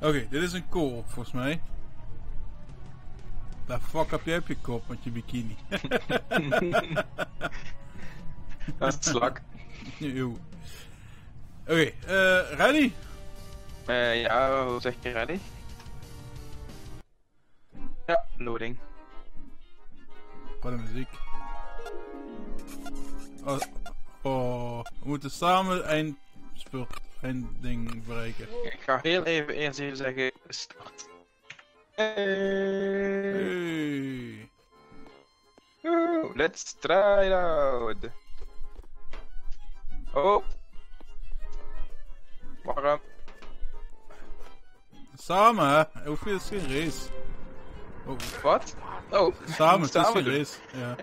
Oké, dit is een kool volgens mij. The fuck heb jij op je kop met je bikini? Dat is een slak. Oké, ready? Ja, hoe zeg je ready? Ja, loading. Wat een muziek. Oh, we moeten samen eindding bereiken. Ik ga heel eerst even zeggen start. Hey. Let's try it out. Oh. Waarom? Samen, hè? Hoeveel is geen race? Oh. Wat? Oh. Samen, het is geen doen. race. Ja.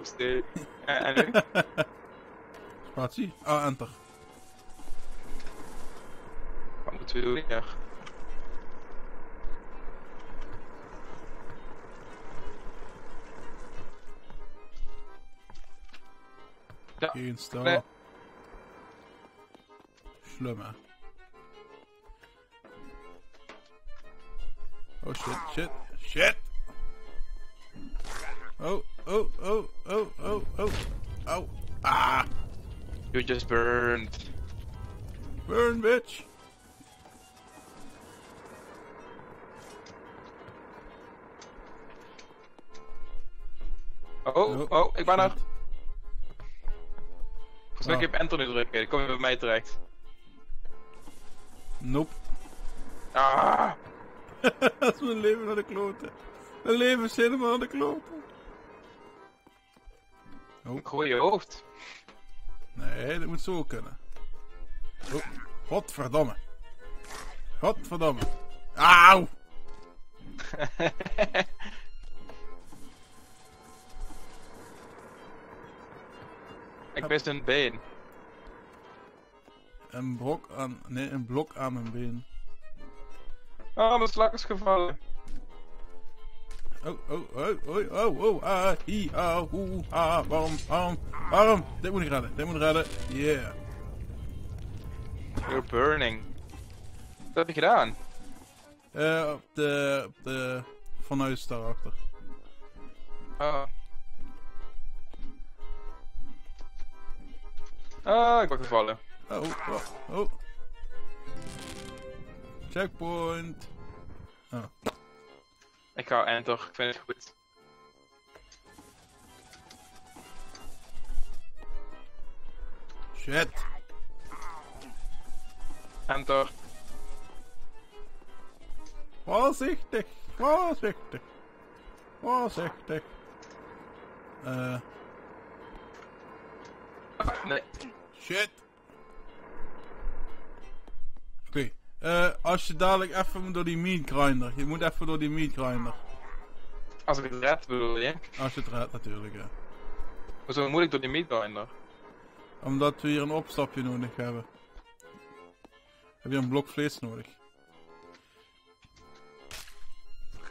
Stil. En nu? Spatie? Ah, enter. Wat moeten we doen hier? Ja. Geen stel. Nee. Slim, hè? Oh shit. Oh. Ah! You just burned. Burn, bitch! Oh, ik ben er. shit. Volgens mij heb ik enter nu drukken, dan kom je bij mij terecht. Nope. Ah! Dat is mijn leven naar de kloten. Mijn leven is helemaal naar de kloten. Oh. Gooi je hoofd. Nee, dat moet zo kunnen. Oh, godverdomme. Godverdomme. Auw! Ik mis een been. Een blok aan mijn been. Oh, mijn slak is gevallen. Waarom? Dit moet ik redden. Yeah. You're burning. Wat heb je gedaan? Op de fornuis daarachter. Oh. Ah, ik ben gevallen. Oh. Checkpoint. Oh. Ik ga enter, ik vind het goed. Shit. Enter. Voorzichtig. Nee. Shit. Oké. Als je dadelijk even moet door die meat grinder. Je moet even door die meat grinder. Als ik het red bedoel je? Als je het redt natuurlijk, ja. Hoezo moet ik door die meat grinder? Omdat we hier een opstapje nodig hebben. Heb je een blok vlees nodig.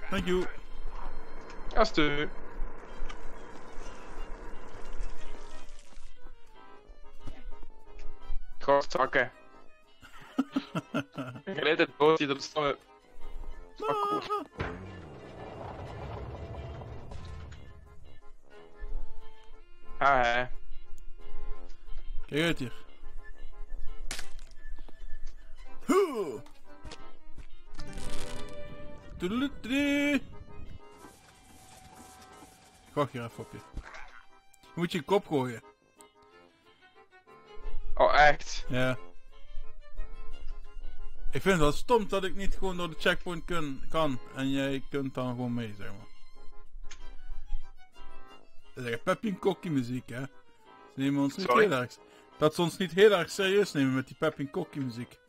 Thank you. Ja, stuur. Gewoon zakken. Ik ga net het boot hier op de stommen. Ah, hè. Kijk uit hier. Toedeloetoedee. Ik wacht hier even op je. Je moet je kop gooien. Oh, echt? Ja. Ik vind het wel stom dat ik niet gewoon door de checkpoint kan. En jij kunt dan gewoon mee, zeg maar. Dat is echt Peppy en Kokkie muziek, hè. Ze nemen ons niet heel erg... Dat ze ons niet heel erg serieus nemen met die Peppy en Kokkie muziek.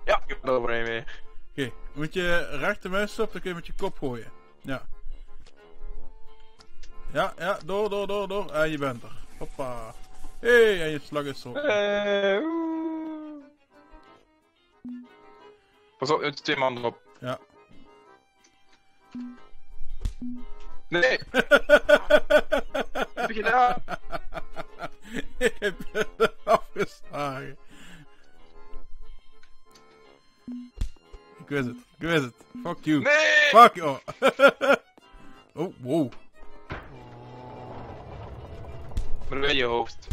Ja, ik heb er overheen mee. Oké, moet je rechtermuis op, dan kun je met je kop gooien. Ja. Ja, door. En je bent er. Hoppa. Hé, en je slag is op. Pas op, er zijn 2 man erop. Ja. Nee! Wat heb je gedaan? Ik heb je afgeslagen. Ik wist het. Fuck you. Nee! Fuck you. Oh, wow. Maar wel je hoofd.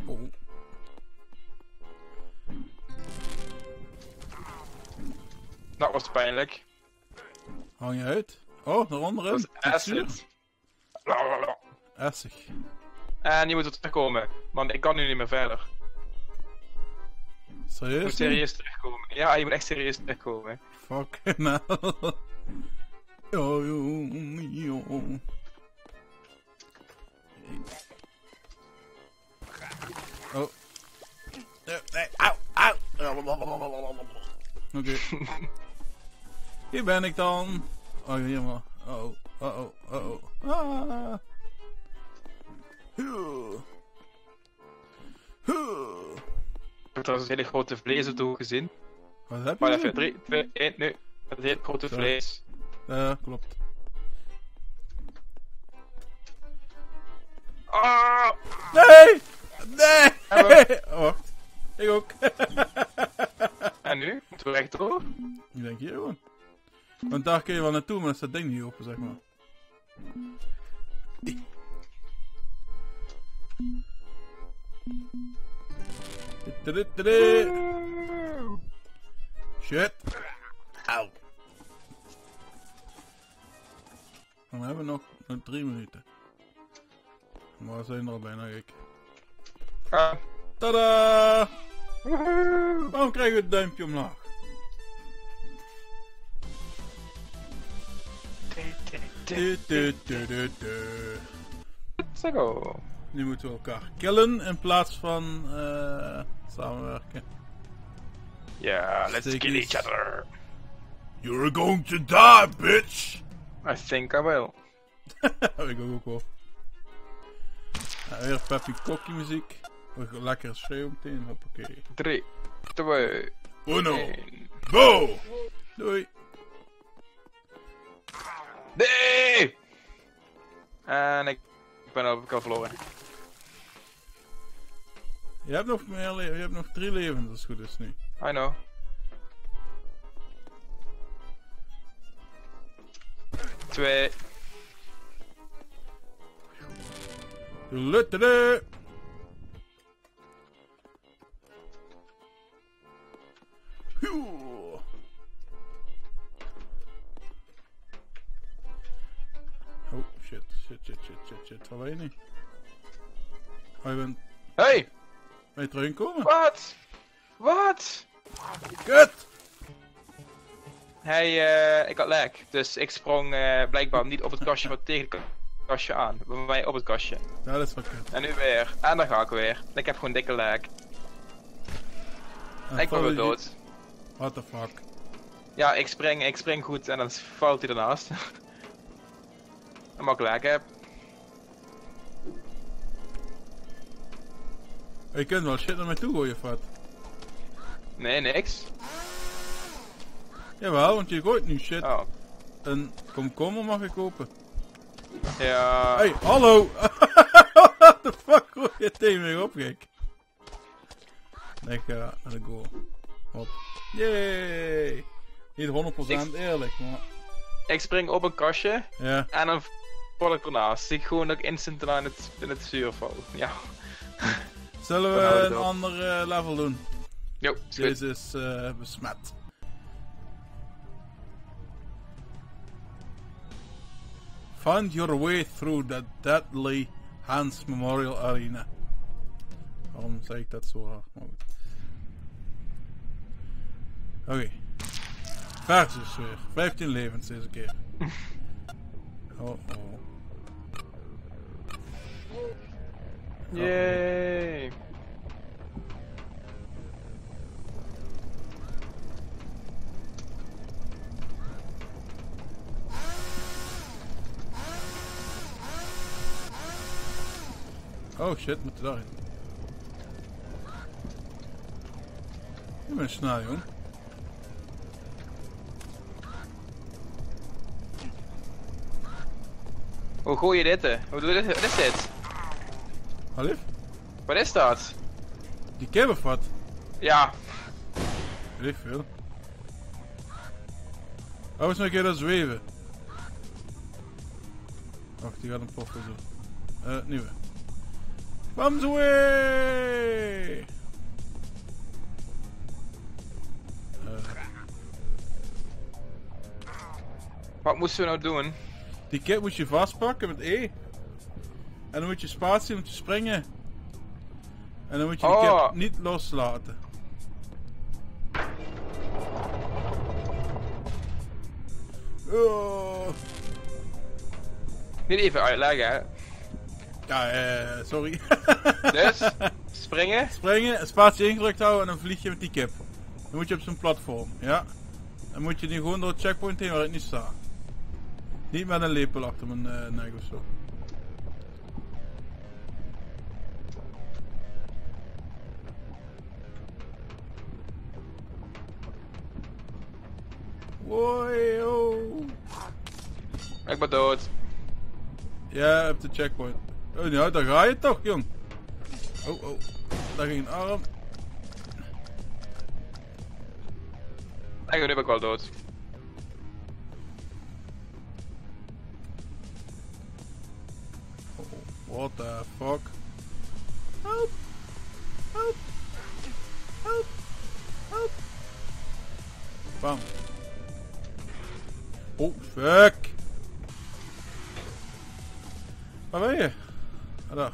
Oh. Dat was pijnlijk. Hang je uit? Oh, daaronder Dat is textuur. acid. Blablabla. Essig. En je moet er terugkomen, want ik kan nu niet meer verder. Je Serieus? moet serieus terugkomen. Ja, je moet echt serieus terugkomen. Fuck nou. Oh. Oh. Nee, au. Oké. Hier ben ik dan. Oh, hier maar. Oh. Ah. Ik heb trouwens een hele grote vlees op de hoek gezien. Wat heb je? Maar nu? even 3, 2, 1, nu. Dat is hele grote Zo. vlees. Ja, klopt. Ah! Nee! Hallo. Oh, ik ook. En nu? Moeten we rechtdoor? Ik denk hier gewoon. Want daar kun je wel naartoe, maar dan staat dat ding niet open, zeg maar. Shit. Auw. Dan hebben we nog 3 minuten. Maar we zijn er al bijna, kijk. Ah. Tada! Waarom krijgen we het duimpje omlaag? Let's go. Nu moeten we elkaar killen in plaats van samenwerken. Yeah, let's Take kill this. each other. You're going to die, bitch! I think I will. Ik ook wel. Ja, weer Peppy Kokkie muziek. Lekker schreeuw meteen, hoppakee. 3, 2, Uno, 1. go! Doei! Nee! En ik ben al verloren. Je hebt nog meer leven, je hebt nog 3 levens als het goed is nu. I know. Twee. Luttede! Oh shit. Waar ben je nu? Oh, je bent... Hey! Ben je teruggekomen? Wat? Wat? Kut! Ik had lag, dus ik sprong blijkbaar niet op het kastje, maar tegen het kastje aan. Bij mij op het kastje. Ja, dat is wel kut. En nu weer. En dan ga ik weer. Ik heb gewoon dikke lag. Ik ben weer dood. What the fuck? Ja, ik spring goed en dan valt hij ernaast. En maar ik lag heb. Je kunt wel shit naar mij toe gooien, of wat? Nee, niks. Jawel, want je gooit nu shit. Oh. Een komkommer mag ik kopen. Ja. Hey, hallo! What the fuck gooi je tegen me op, gek? Ik ga naar de goal. Hop. Yay! Niet 100% eerlijk, maar... Ik spring op een kastje Ja. en dan val ik ernaast. Zie ik gewoon dat ik instant in het zuur val. Ja. Zullen we Dan houden we een het op. ander level doen? Jo, is goed. Deze is besmet. Find your way through that deadly Hans Memorial Arena. Waarom zeg ik dat zo hard? Maar goed. Oké. Versus weer. 15 levens deze keer. Oh. Yay. Oh shit, moet er daarin. Je bent snel, jong. Hoe gooi je dit? Hoe doe je dit? Wat is dit? Alif? Wat is dat? Die kip of wat? Ja. Weet ik veel. Oh, eens nog een keer dat zweven. Wacht, die gaat een poffen zo. Nieuwe. Bams away! Wat moesten we nou doen? Die kip moet je vastpakken met E. En dan moet je spatie, moet je springen. En dan moet je de kip niet loslaten. Oh. Niet even uitleggen, hè. Ja, sorry. Dus, springen. Springen, spatie ingedrukt houden en dan vlieg je met die kip. Dan moet je op zo'n platform, ja. Dan moet je nu gewoon door het checkpoint heen waar ik niet sta. Niet met een lepel achter mijn nek of zo. Wow. Ik ben dood. Ja, op de checkpoint. Oh, nou, daar ga je toch, jong. Oh, oh. Daar ging een arm. Nu ben ik wel dood. Oh, what the fuck? Help! Help! Help! Help! Bam. Oh, fuck! Waar ben je? Ah, daar.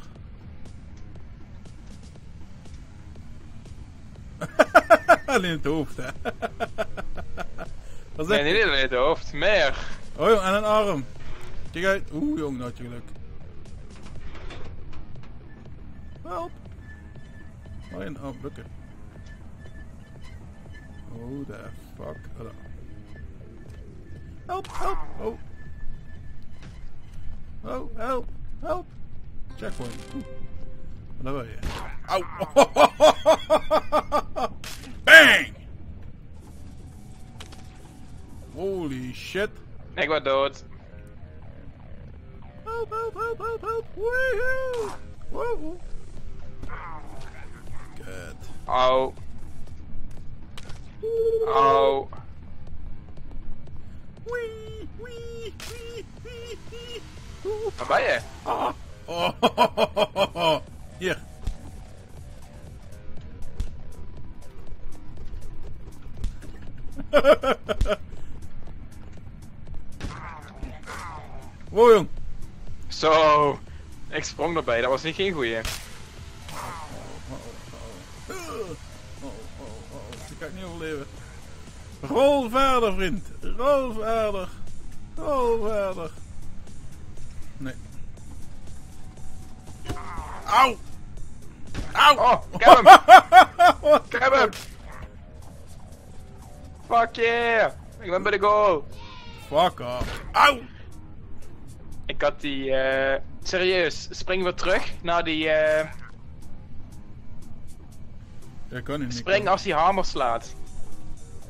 Alleen het hoofd, hè. Dat is Nee, niet alleen het hoofd, meer. Oh jong, en een arm. Kijk uit. Oeh jong, nou had je geluk. Help. Waarin? Oh, lukken. Oh, the fuck. Oh, daar. Help, help. Oh. Oh, help, help. Checkpoint. Daar ben je. Auw. Bang! Holy shit. Ik ben dood. Help, help, help, help, help. Woohoo! Woohoo! Good. Au. Au. Wee, wee, wee, wee, wee. Oeh. Waar ben je? Ah. Oh. Hier. Wow, jong. Zo. Ik sprong erbij, dat was niet geen goeie. Ik ga het niet overleven. Rol verder, vriend. Rol verder. Rol verder. Nee. Auw. Auw. Oh, ik heb hem. Ik heb hem. Fuck yeah. Ik ben bij de goal. Fuck off. Auw. Ik had die, serieus, spring weer terug naar die, Dat kan niet. spring als die hamer slaat.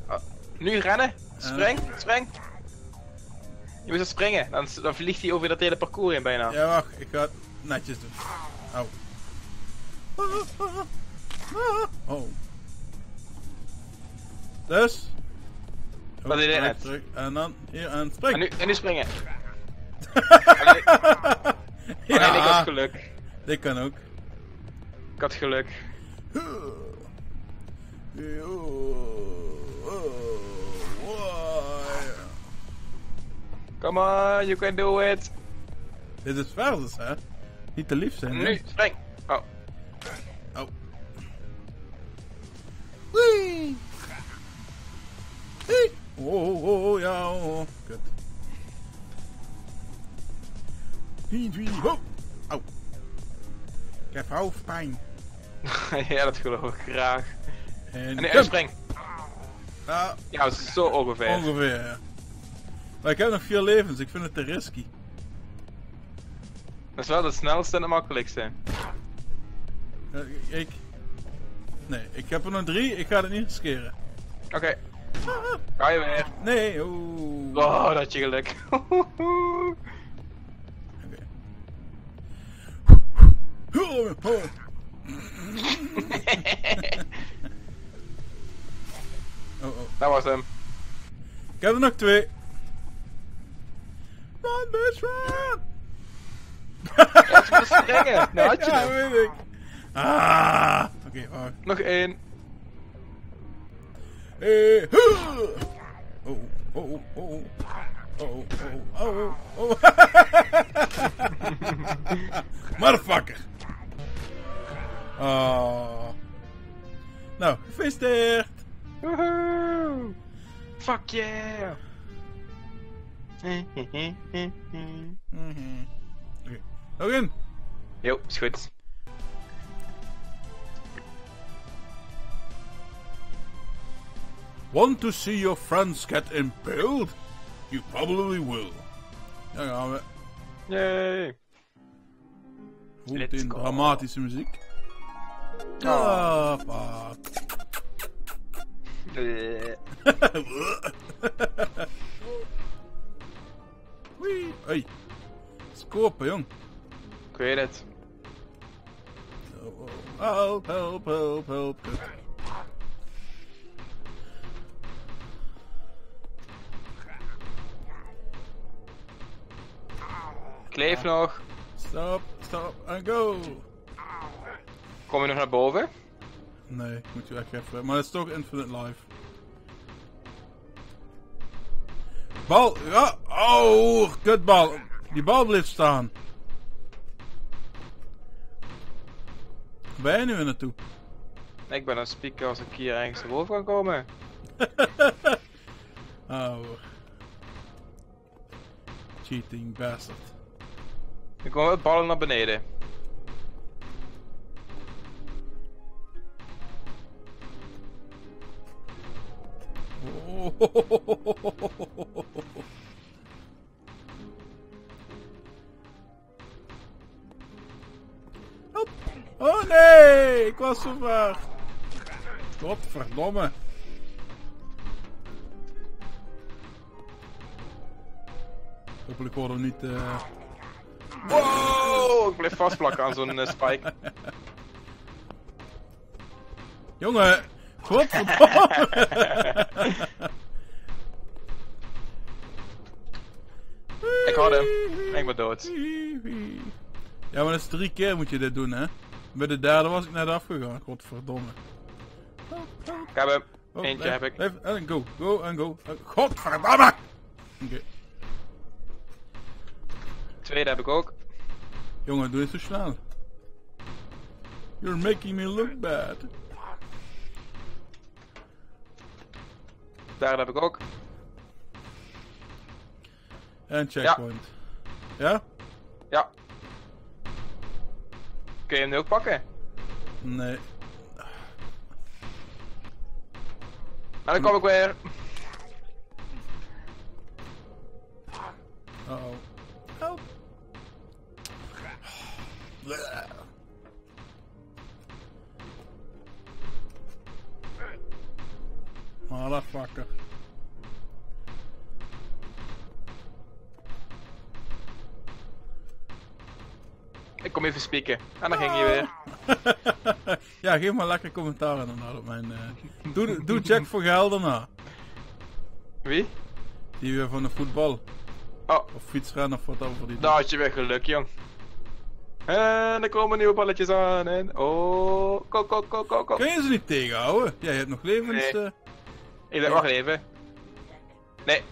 Oh, nu rennen, spring, spring. Je moet zo springen, dan vliegt hij over dat hele parcours in bijna. Ja, wacht. Ik ga het netjes doen. Auw. Oh. Dus. Wat deed je net? Terug. En dan hier en spring. En nu springen. Alleen ik had geluk. Dit kan ook. Ik had geluk. Come on, you can do it. Dit is versus, hè? Niet te lief zijn, hè? Nu, spring. Oh. Oh. Wee! Wee! Oh, ja, oh. Kut. 1, 2, ho! Au. Ik heb hoofdpijn. Ja, dat geloof ik graag. En nu spring. Ja, Ja, zo ongeveer. ongeveer, ja. Maar ik heb nog 4 levens, ik vind het te risky. Dat is wel de snelste en de makkelijkste. Nee, ik heb er nog 3, ik ga het niet riskeren. Oké. Ga je weer. Nee, oeh. Oh, dat je geluk. Oké. Oh. Dat was hem. Ik heb er nog 2. Run, bitch, run! Ja, ze moeten springen. Nou had je Ja, hem. weet ik. Ah! Oké, wacht. Nog 1. Hey, oh. Motherfucker! Oh. Nou, gefeliciteerd! Woehoe! Fuck yeah! Oké, nog in! Jo, is goed. Want to see your friends get impaled? You probably will. Daar gaan we. Yay! Goed Let's in go. dramatische muziek. Oh. Ah, fuck. Wee. Hey. Scopen, jong. Ik weet het. Help, help, help, help. Kut. Ik leef nog. Stop, stop, and go. Kom je nog naar boven? Nee, moet je echt even. Maar het is toch Infinite Life. Bal, ja. Oh, kutbal. Die bal bleef staan. Waar ben je nu weer naartoe? Ik ben een speaker als ik hier ergens naar boven kan komen. Oh. Cheating bastard. Ik kom met ballen naar beneden. Help. Oh nee, ik was zo ver. Godverdomme. Hopelijk worden we niet... Wow, ik bleef vastplakken aan zo'n spike. Jongen, godverdomme. Ik had hem. Ik ben dood. Ja, maar dat is 3 keer moet je dit doen, hè. Bij de derde was ik net afgegaan, godverdomme. Ik heb hem. Eentje heb ik. Blijf, en go, go en go. Godverdomme! Oké. Tweede heb ik ook. Jongen, doe je zo snel. You're making me look bad. Derde heb ik ook. En checkpoint. Ja? Ja. Kun je hem nu ook pakken? Nee. En dan kom ik weer. Uh-oh. Help. Motherfucker. Ik kom even spieken. En dan ging je weer. Ja, geef maar lekker commentaar inderdaad op mijn... Doe check voor geld daarna. Wie? Die weer van de voetbal. Oh, Of fietsrennen of wat dan voor die... daar had je weer geluk, jong. En er komen nieuwe balletjes aan. En oh, go. Kun je ze niet tegenhouden? Ja, je hebt nog levens... Nee. Ik wacht even. Nee,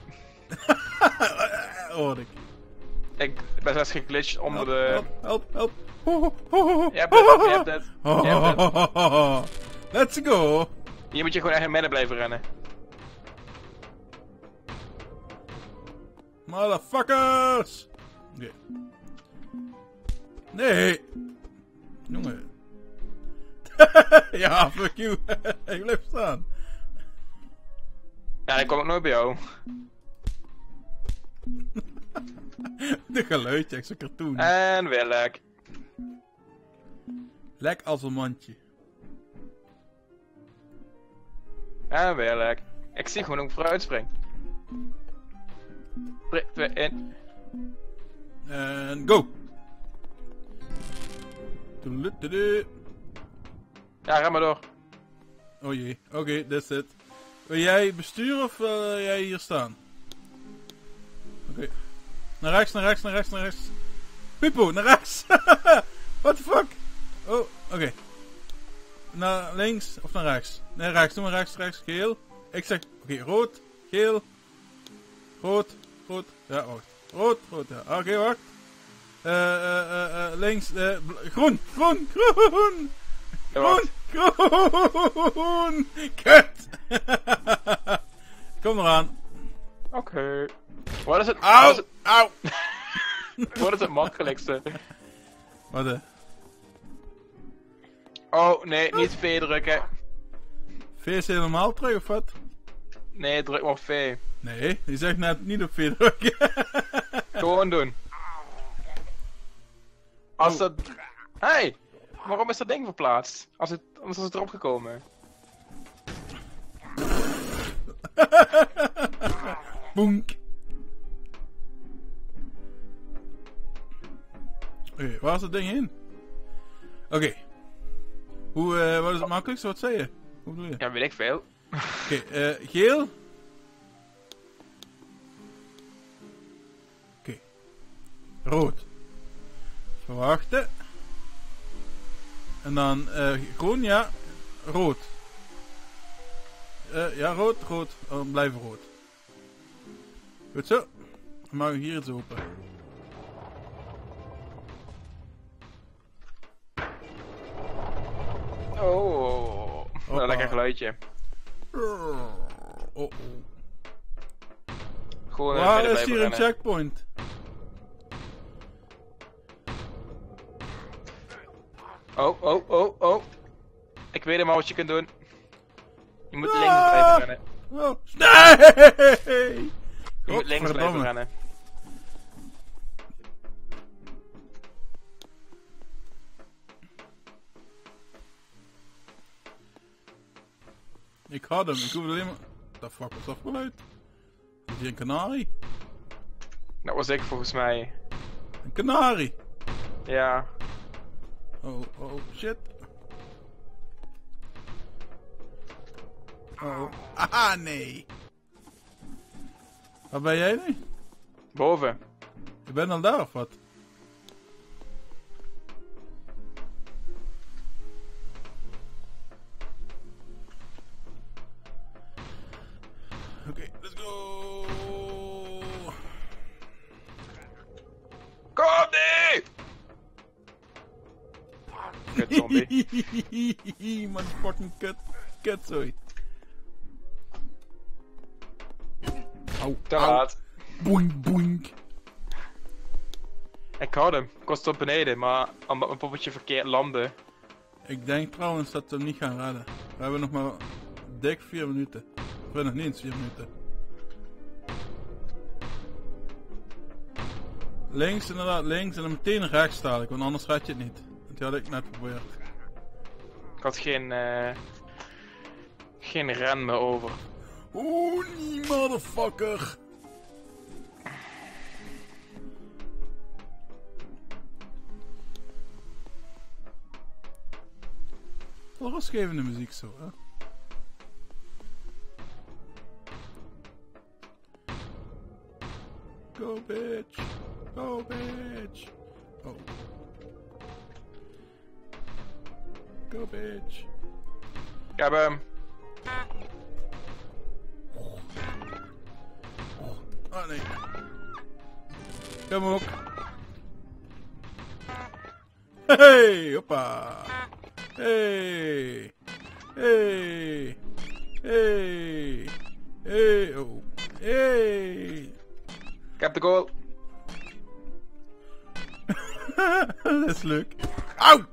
hoor ik. ik ben zelfs geglitcht onder de... Help. Je hebt het, je hebt het. Let's go. Hier moet je gewoon echt in midden blijven rennen. Motherfuckers. Oké. Nee. Jongen. Ja, fuck you. Ik blijf staan. Ja, dan kom ik nooit bij jou. De geluidje, ik zo'n cartoon. En weer lek. Lek als een mandje. En weer lek. Ik zie gewoon hoe ik vooruit spring. 3, 2, 1. En go. Toedeloetoede. Ja, ga maar door. Oh jee. Oké, dat is het. Wil jij besturen of wil jij hier staan? Oké. Naar rechts, naar rechts, naar rechts, naar rechts. Pipo, naar rechts! What the fuck? Oh, oké. Naar links of naar rechts? Nee, rechts. Doe maar rechts, rechts. Geel. Ik zeg, oké, rood, geel. Rood, rood. Ja, wacht. Rood, rood, ja. Oké, wacht. Links, groen, groen, groen! Ja, Groen, groen! Kut! Kom eraan. Oké. Wat is het? Auw! Auw! Wat is het makkelijkste? Wat Oh, nee, niet V drukken. V is helemaal terug of wat? Nee, druk maar V. Nee, die zegt net niet op V drukken. Gewoon doen. Als dat... Hey! Waarom is dat ding verplaatst? Anders was het erop gekomen. Boenk. Oké, waar is het ding heen? Oké. Wat is het makkelijkste? Wat zei je? Hoe bedoel je? Ja, weet ik veel. Oké, geel. Oké. Rood. Verwachten. En dan groen, ja. Rood. Ja, rood, rood. Oh, blijven rood. Goed zo. Dan maken we hier iets open. Oh, wat een lekker geluidje. Oh. Gewoon in het Waar midden is hier een blijven rennen. checkpoint? Oh, oh, oh, oh. Ik weet helemaal wat je kunt doen. Je moet links blijven rennen. Oh. Nee! Je moet links blijven rennen. Ik had hem, ik hoef alleen maar... The fuck was dat geluid? Is hier een kanarie? Dat was ik volgens mij. Een kanarie! Ja. Oh, oh, shit. Oh. Aha, nee! Waar ben jij nu? Boven. Je bent al daar of wat? Oké, let's go! Kom nu! Kut zombie. Motherfucking kut zoiets. Au, Te au. laat. Boink, boink. Ik had hem. Ik was tot beneden, maar omdat mijn poppetje verkeerd landde. Ik denk trouwens dat we hem niet gaan redden. We hebben nog maar dik 4 minuten. Of nog niet eens 4 minuten. Links inderdaad, links en dan meteen rechts dadelijk, want anders red je het niet. Dat had ik net geprobeerd. Ik had geen ren meer over. Oeh, die motherfucker! Wel rustgevende muziek zo, hè? Go bitch! Go bitch! Oh. Go bitch! Ik heb hem. Oh nee. Ik heb hem ook. Hey, hoppa. Hey. Hey. Hey. Hey. Oh. Hey. Ik heb de goal. Dat is leuk. Auw.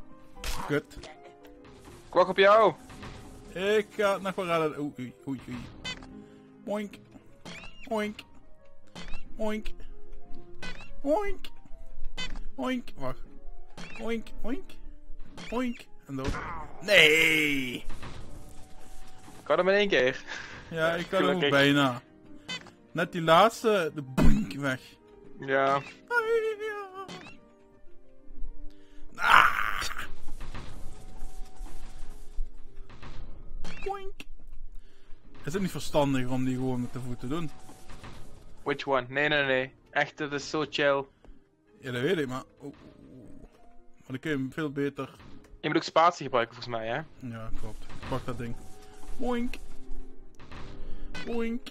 Kut. Ik wacht op jou. Ik ga het nog wel redden. Oei, oei, oei, oei. Oink. Oink. Oink. Oink. Oink. Wacht. Oink, oink. Oink. En dood. Nee! Ik had hem in 1 keer. Ja, ik kan hem ook Gelukkig. bijna. Net die laatste, de boink weg. Ja. Ah! Boink. Is het niet verstandig om die gewoon met de voet te doen? Which one? Nee. Echt, dat is zo chill. Ja, dat weet ik, maar... Maar dan kun je hem veel beter... Je moet ook spatie gebruiken volgens mij, hè? Ja, klopt. Pak dat ding. Boink. Boink.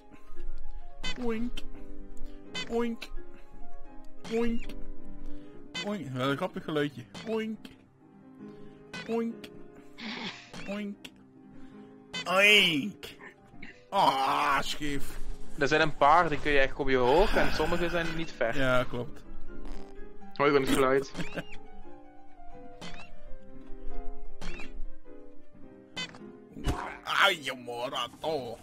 Boink. Boink. Boink. Boink. Wel een grappig geluidje. Boink. Boink. Boink. Oink. Ah, scheef. Er zijn een paar, die kun je echt op je hoofd en sommige zijn niet ver. Ja, klopt. Hoor je gewoon het geluid. Ai, morato.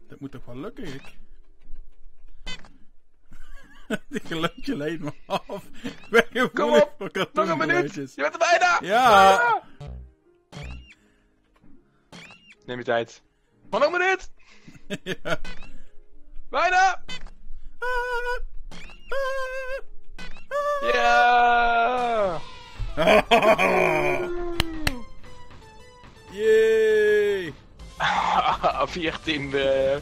Dat moet toch wel lukken, ik? Dit geluidje leidt me af. Kom op! Nog een minuut! Je bent er bijna! Ja! Neem je tijd. Maar nog een minuut! Ja. Bijna! Ja! Yay! 14e.